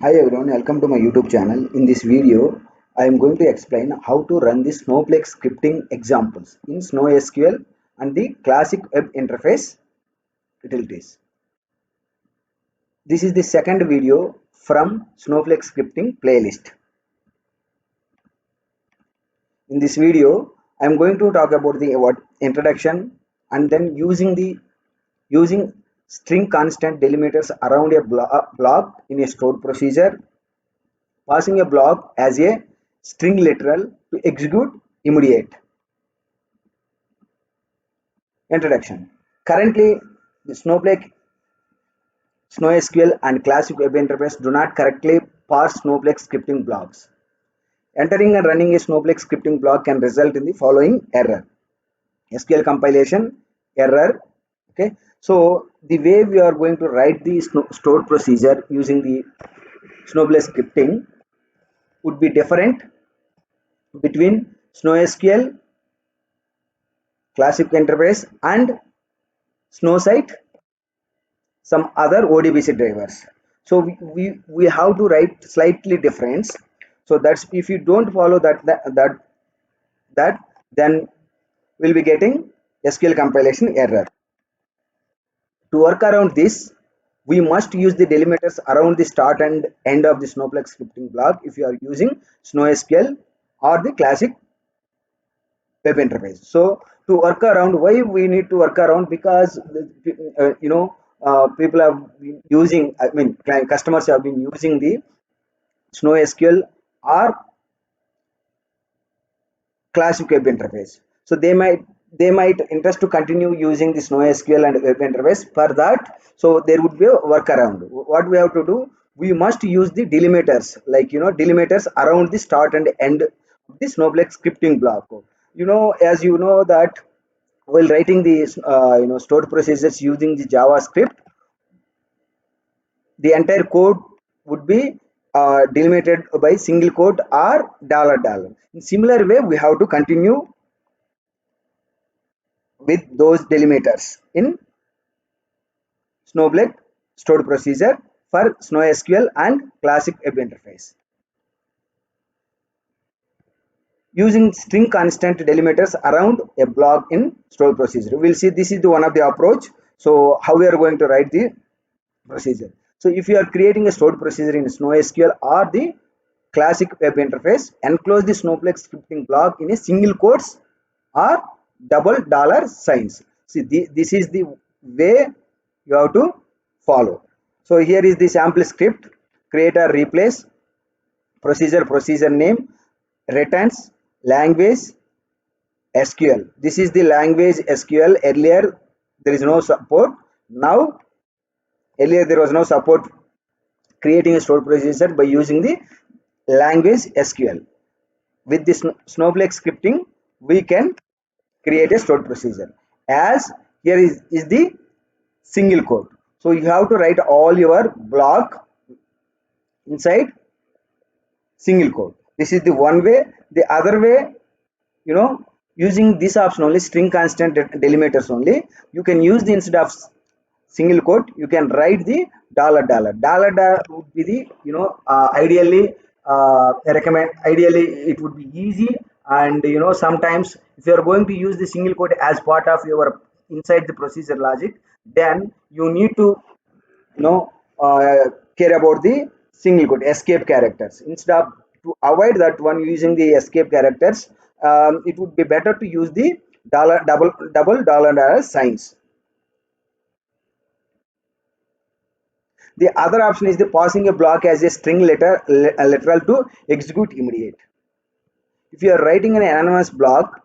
Hi everyone, welcome to my YouTube channel. In this video, I am going to explain how to run the Snowflake scripting examples in SnowSQL and the classic web interface utilities. This is the second video from Snowflake scripting playlist. In this video, I am going to talk about the introduction and then using string constant delimiters around a block in a stored procedure, passing a block as a string literal to execute immediate. Introduction. Currently, the SnowSQL and classic web interface do not correctly parse Snowflake scripting blocks. Entering and running a Snowflake scripting block can result in the following error: SQL compilation error. Okay, so the way we are going to write the stored procedure using the Snowflake scripting would be different between SnowSQL classic interface and SnowSite some other ODBC drivers. So we have to write slightly difference. So that's if you don't follow that then we'll be getting SQL compilation error. To work around this, we must use the delimiters around the start and end of the Snowflake scripting block if you are using SnowSQL or the classic web interface. So to work around, why we need to work around? Because people have been using, customers have been using the SnowSQL or classic web interface. So they might interest to continue using the SnowSQL and web interface. For that, so there would be a workaround. What we have to do, we must use the delimiters, delimiters around the start and end of the Snowflake scripting block. As you know that while writing the stored procedures using the JavaScript, the entire code would be delimited by single quote or dollar dollar. In similar way, we have to continue with those delimiters in Snowflake stored procedure for SnowSQL and classic web interface. Using string constant delimiters around a block in stored procedure. We'll see this is the one of the approach. So how we are going to write the procedure. So if you are creating a stored procedure in SnowSQL or the classic web interface, enclose the Snowflake scripting block in a single quotes or double dollar signs. See, this is the way you have to follow. So here is the sample script: create or replace procedure name, returns language SQL. This is the language SQL. Earlier there is no support. Now earlier there was no support creating a stored procedure by using the language SQL. With this Snowflake scripting, we can create a stored procedure. As here is the single quote. So you have to write all your block inside single quote. This is the one way. The other way, using this option only, string constant delimiters only, you can use the instead of single quote, you can write the dollar dollar. Dollar dollar would be the ideally it would be easy, and sometimes if you are going to use the single quote as part of your inside the procedure logic, then you need to care about the single quote escape characters. Instead of to avoid that one using the escape characters, it would be better to use the double dollar signs. The other option is the passing a block as a string literal to execute immediate. If you are writing an anonymous block,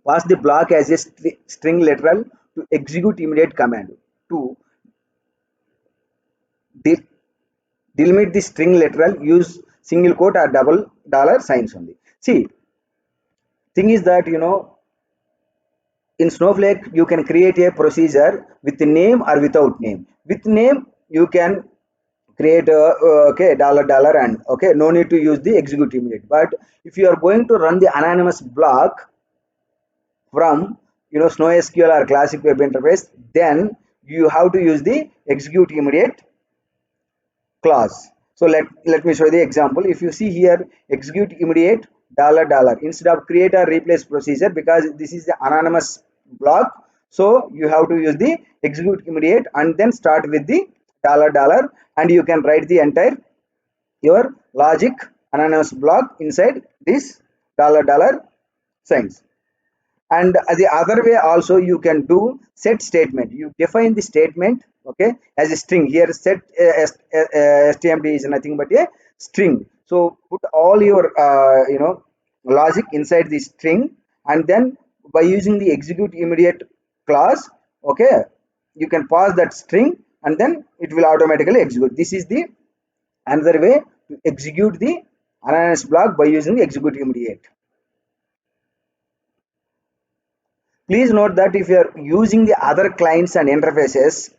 pass the block as a string literal to execute immediate command. To delimit the string literal, use single quote or double dollar signs only. See, thing is that in Snowflake you can create a procedure with name or without name. With name you can create okay dollar dollar and okay, no need to use the execute immediate. But if you are going to run the anonymous block from SnowSQL or classic web interface, then you have to use the execute immediate clause. So let me show you the example. If you see here, execute immediate dollar dollar instead of create or replace procedure, because this is the anonymous block, so you have to use the execute immediate and then start with the dollar dollar, and you can write the entire your logic anonymous block inside this dollar dollar signs. And the other way also, you can do set statement. You define the statement, okay, as a string. Here set stmd is nothing but a string. So put all your logic inside the string, and then by using the execute immediate clause, okay, you can pass that string, and then it will automatically execute. This is the another way to execute the anonymous block by using the execute immediate. Please note that if you are using the other clients and interfaces,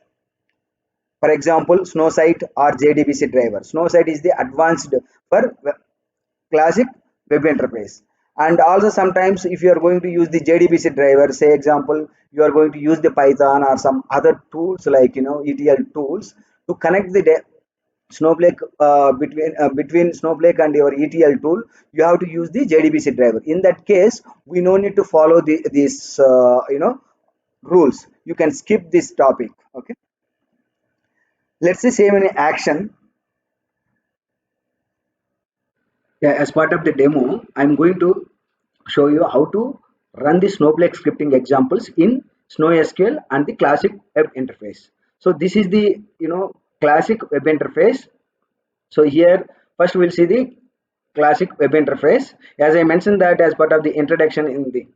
for example, Snowsite or JDBC driver. Snowsite is the advanced for classic web interface. And also sometimes if you are going to use the JDBC driver, say example, you are going to use the Python or some other tools like ETL tools to connect the Snowflake between Snowflake and your ETL tool, you have to use the JDBC driver. In that case, we no need to follow these rules. You can skip this topic. Okay, let's say save an action. Yeah, as part of the demo, I'm going to show you how to run the Snowflake scripting examples in SnowSQL and the classic web interface. So this is the classic web interface. So here first we'll see the classic web interface. As I mentioned that as part of the introduction in the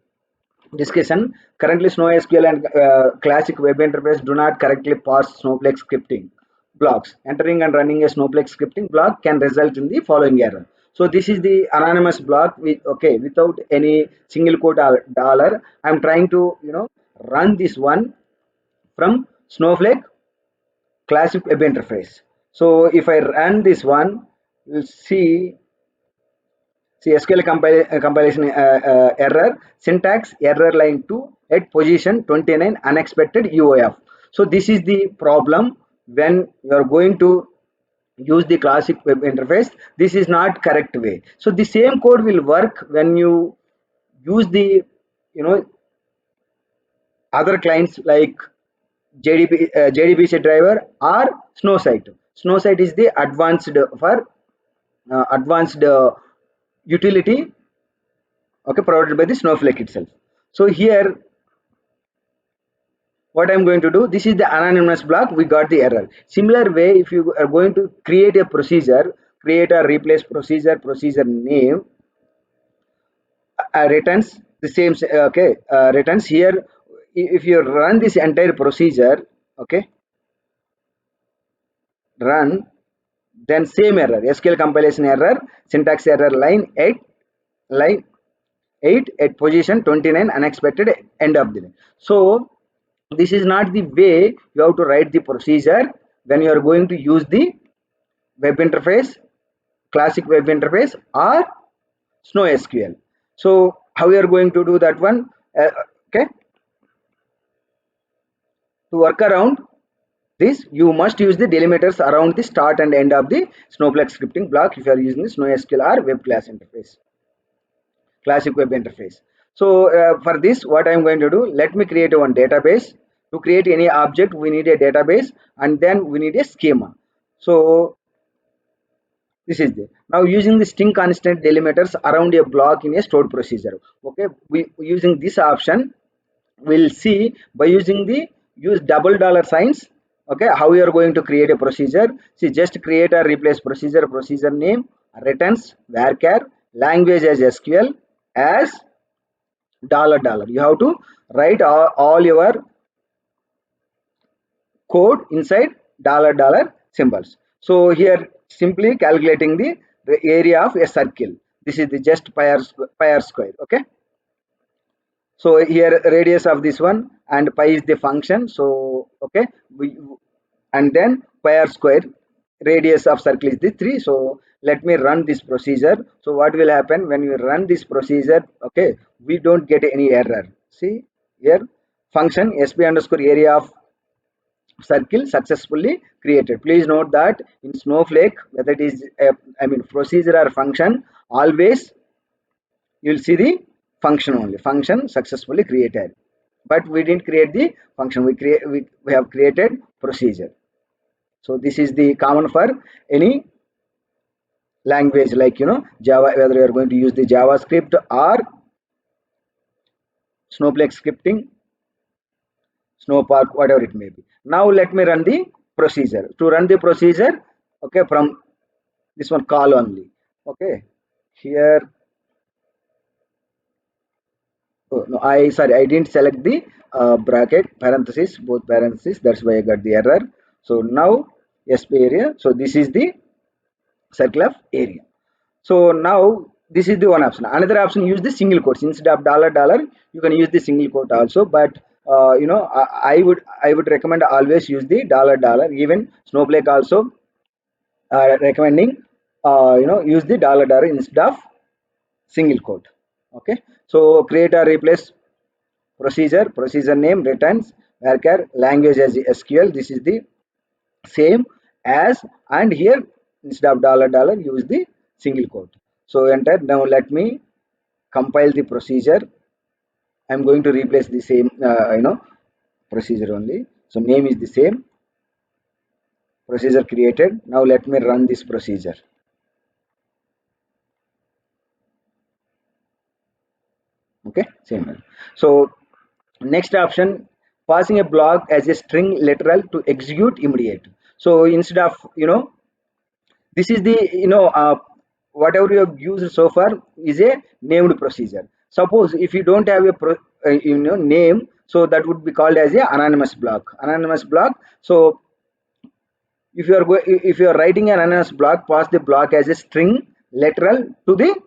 discussion, currently SnowSQL and classic web interface do not correctly parse Snowflake scripting blocks. Entering and running a Snowflake scripting block can result in the following error. So this is the anonymous block with without any single quote dollar. I'm trying to run this one from Snowflake classic web interface. So if I run this one, you'll see SQL compilation error, syntax error line 2 at position 29 unexpected UOF. So this is the problem when you are going to use the classic web interface. This is not correct way. So the same code will work when you use the other clients like JDBC driver or Snowsite. Snowsite is the advanced for advanced utility, okay, provided by the Snowflake itself. So here what I'm going to do, this is the anonymous block, we got the error. Similar way, if you are going to create a procedure, create or replace procedure name returns the same, okay, returns here. If you run this entire procedure, okay, run, then same error, SQL compilation error, syntax error line 8, line 8 at position 29 unexpected end of the line. So this is not the way you have to write the procedure when you are going to use the web interface, classic web interface or SnowSQL. So how we are going to do that one? Okay, to work around this, you must use the delimiters around the start and end of the Snowflake scripting block if you are using the SnowSQL or web class interface, classic web interface. So for this, what I'm going to do, let me create one database. To create any object, we need a database, and then we need a schema. So this is the now using the string constant delimiters around a block in a stored procedure. Okay, we using this option, we'll see by using the use double dollar signs. Okay, how we are going to create a procedure. See, just create or replace procedure name, returns varchar, language as SQL, as dollar dollar. You have to write all your code inside dollar dollar symbols. So here simply calculating the area of a circle. This is the just pi r square. Okay, so here radius of this one, and pi is the function. So okay, we, and then pi r square, radius of circle is the 3. So let me run this procedure. So what will happen when you run this procedure? Okay, we don't get any error. See here, function sp underscore area of circle successfully created. Please note that in Snowflake, whether it is a, procedure or function, always you will see the function only, function successfully created. But we didn't create the function, we have created procedure. So this is the common for any language, like Java, whether you are going to use the JavaScript or Snowflake scripting, Snowpark, whatever it may be. Now let me run the procedure. To run the procedure, okay, from this one call only. Okay, here, oh, no, I didn't select the bracket, parenthesis, both parentheses. That's why I got the error. So now SP area. So this is the circle of area. So now this is the one option. Another option, use the single quotes instead of dollar dollar. You can use the single quote also, but I would recommend always use the dollar dollar. Even Snowflake also recommending use the dollar dollar instead of single quote. Okay, so create or replace procedure name returns varchar language as SQL. This is the same as, and here instead of dollar dollar use the single quote. So enter. Now let me compile the procedure. I'm going to replace the same procedure only. So name is the same, procedure created. Now let me run this procedure. Okay, same one. So next option, passing a block as a string literal to execute immediate. So instead of this is the whatever you have used so far is a named procedure. Suppose if you don't have a name, so that would be called as a anonymous block. So if you are writing an anonymous block, pass the block as a string literal to the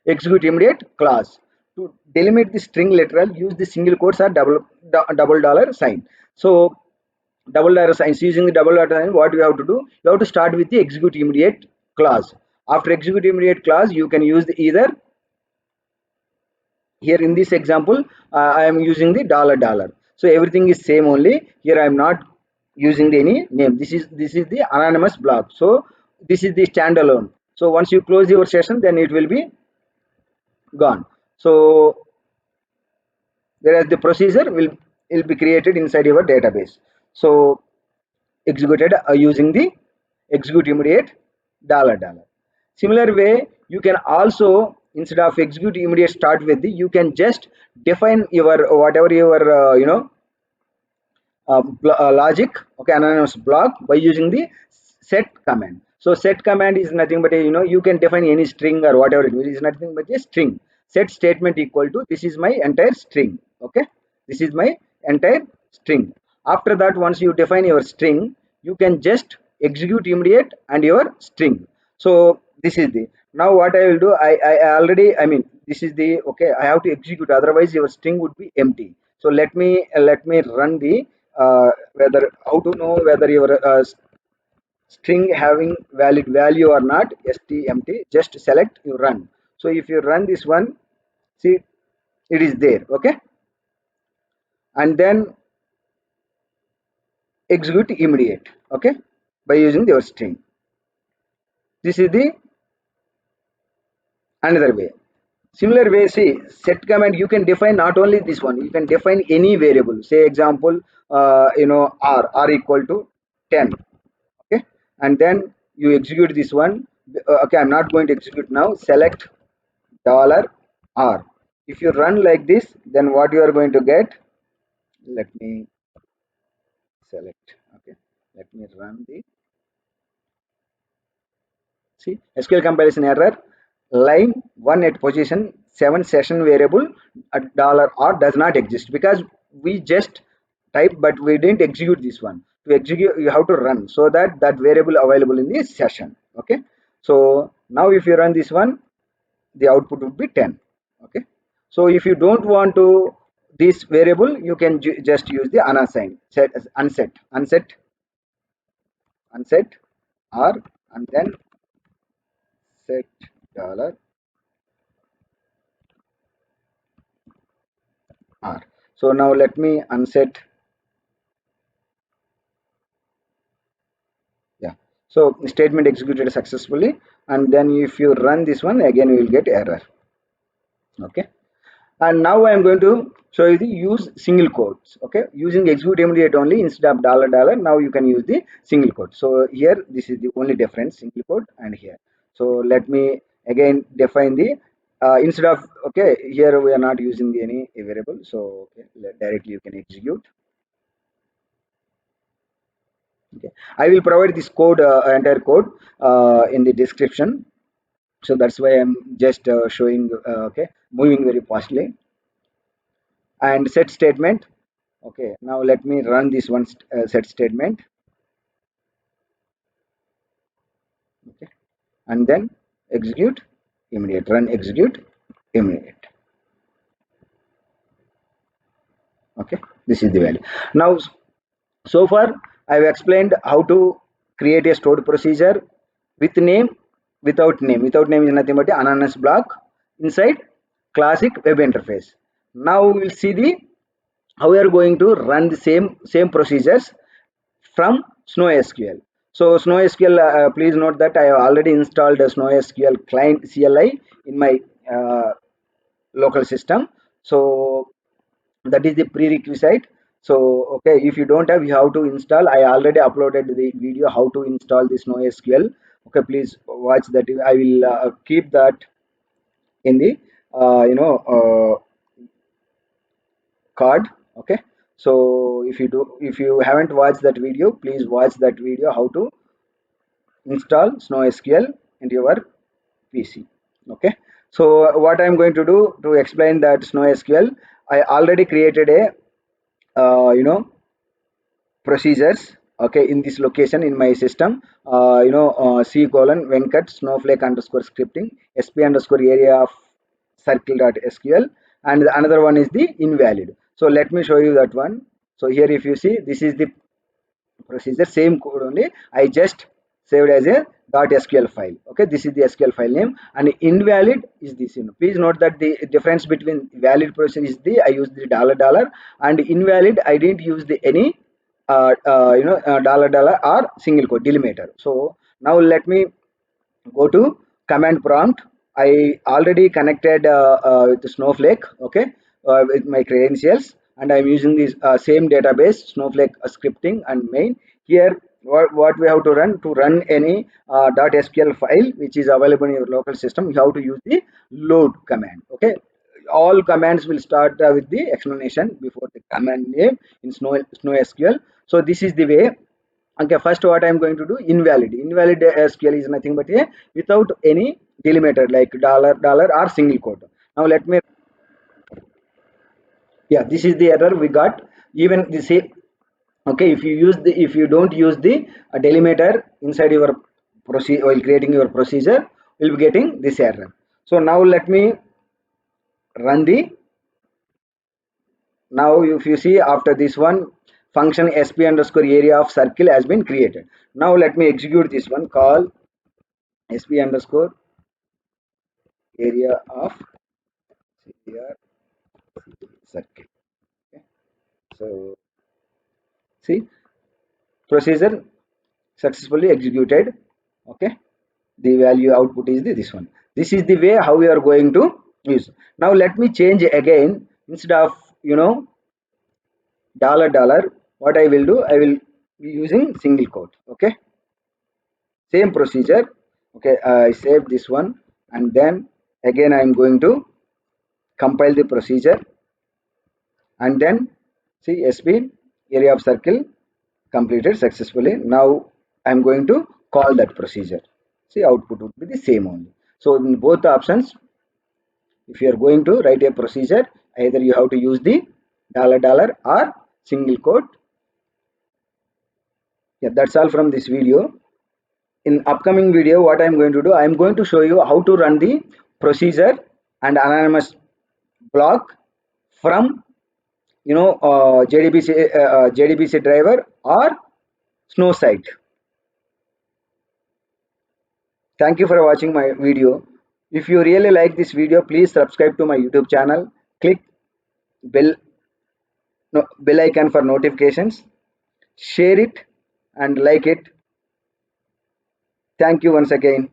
execute immediate clause. To delimit the string literal, use the single quotes or double dollar sign. So double dollar signs, using the double dollar sign, what you have to do, you have to start with the execute immediate clause. After execute immediate clause, you can use the either, here in this example I am using the dollar dollar. So everything is same, only here I am not using any name. This is the anonymous block. So this is the standalone. So once you close your session, then it will be gone. So whereas the procedure will be created inside your database. So executed using the execute immediate dollar dollar. Similar way, you can also, instead of execute immediate start with the, you can just define your whatever your logic, okay, anonymous block, by using the set command. So set command is nothing but a, you can define any string or whatever it is nothing but a string. Set statement equal to, this is my entire string. Okay, this is my entire string. After that, once you define your string, you can just execute immediate and your string. So this is the, now what I will do, I already, this is the, okay, I have to execute, otherwise your string would be empty. So let me run the whether, how to know whether your string having valid value or not, stmt, just select, you run. So if you run this one, see, it is there. Okay, and then execute immediate, okay, by using your string. This is the another way. Similar way, see, set command, you can define not only this one, you can define any variable. Say example, r equal to 10. Okay, and then you execute this one. Okay, I'm not going to execute now. Select dollar r. If you run like this, then what you are going to get, let me select. Okay, let me run the, see, SQL compilation error, line 1 at position 7 session variable at dollar r does not exist, because we just type but we didn't execute this one. To execute, you have to run, so that that variable available in this session. Okay, so now if you run this one, the output would be 10. Okay, so if you don't want to this variable, you can just use the unassign, set as unset r, and then set dollar r. So now let me unset So statement executed successfully, and then if you run this one again, you will get error. Okay, and now I am going to show you the use single quotes. Okay, using execute immediate only instead of dollar dollar, now you can use the single quote. So here this is the only difference, single quote and here. So let me again define the instead of, okay, here we are not using any variable, so okay, directly you can execute. Okay, I will provide this code, entire code in the description, so that's why I'm just showing, okay, moving very fastly. And set statement. Okay, now let me run this one, set statement. Okay, and then execute immediate, run execute immediate. Okay, this is the value. Now so far I've explained how to create a stored procedure with name, without name. Without name is nothing but the anonymous block inside classic web interface. Now we will see the how we are going to run the same procedures from SnowSQL. So SnowSQL, please note that I have already installed a SnowSQL client CLI in my uh, local system. So that is the prerequisite. So okay, if you don't have, you have to install. I already uploaded the video how to install this NoSQL. Okay, please watch that. I will keep that in the card. Okay, so if you haven't watched that video, please watch that video how to install SnowSQL into your PC. Okay, so what I'm going to do to explain that SnowSQL, I already created a procedures, okay, in this location in my system, c colon venkat snowflake underscore scripting sp underscore area of circle dot sql, and the another one is the invalid. So let me show you that one. So here if you see, this is the procedure, same code only, I just saved as a .sql file. Okay, this is the SQL file name, and invalid is this. Please note that the difference between valid procedure is the I use the dollar dollar, and invalid I didn't use the any dollar dollar or single quote delimiter. So now let me go to command prompt. I already connected with Snowflake, okay, with my credentials, and I'm using this same database Snowflake scripting and main. Here what we have to run any .sql file which is available in your local system, you have to use the load command. Okay, all commands will start with the explanation before the command name in SnowSQL. So this is the way. Okay, first what I'm going to do, invalid SQL is nothing but a without any delimiter like dollar dollar or single quote. Now let me, yeah, this is the error we got. Even the same, okay, if you don't use the delimiter inside your procedure while creating your procedure, you'll be getting this error. So now let me run the, now if you see after this one, function sp underscore area of circle has been created. Now let me execute this one, call sp underscore area of CR circle. Okay. So see, procedure successfully executed. Okay, the value output is this one. This is the way how we are going to use. Now let me change again, instead of dollar dollar, what I will do, I will be using single quote. Okay, same procedure. Okay, I save this one, and then again I am going to compile the procedure, and then see sp area of circle completed successfully. Now I'm going to call that procedure. See, output would be the same only. So in both the options, if you are going to write a procedure, either you have to use the dollar dollar or single quote. Yeah, that's all from this video. In upcoming video, what I'm going to do, I'm going to show you how to run the procedure and anonymous block from JDBC driver or snow site. Thank you for watching my video. If you really like this video, please subscribe to my YouTube channel. Click bell bell icon for notifications. Share it and like it. Thank you once again.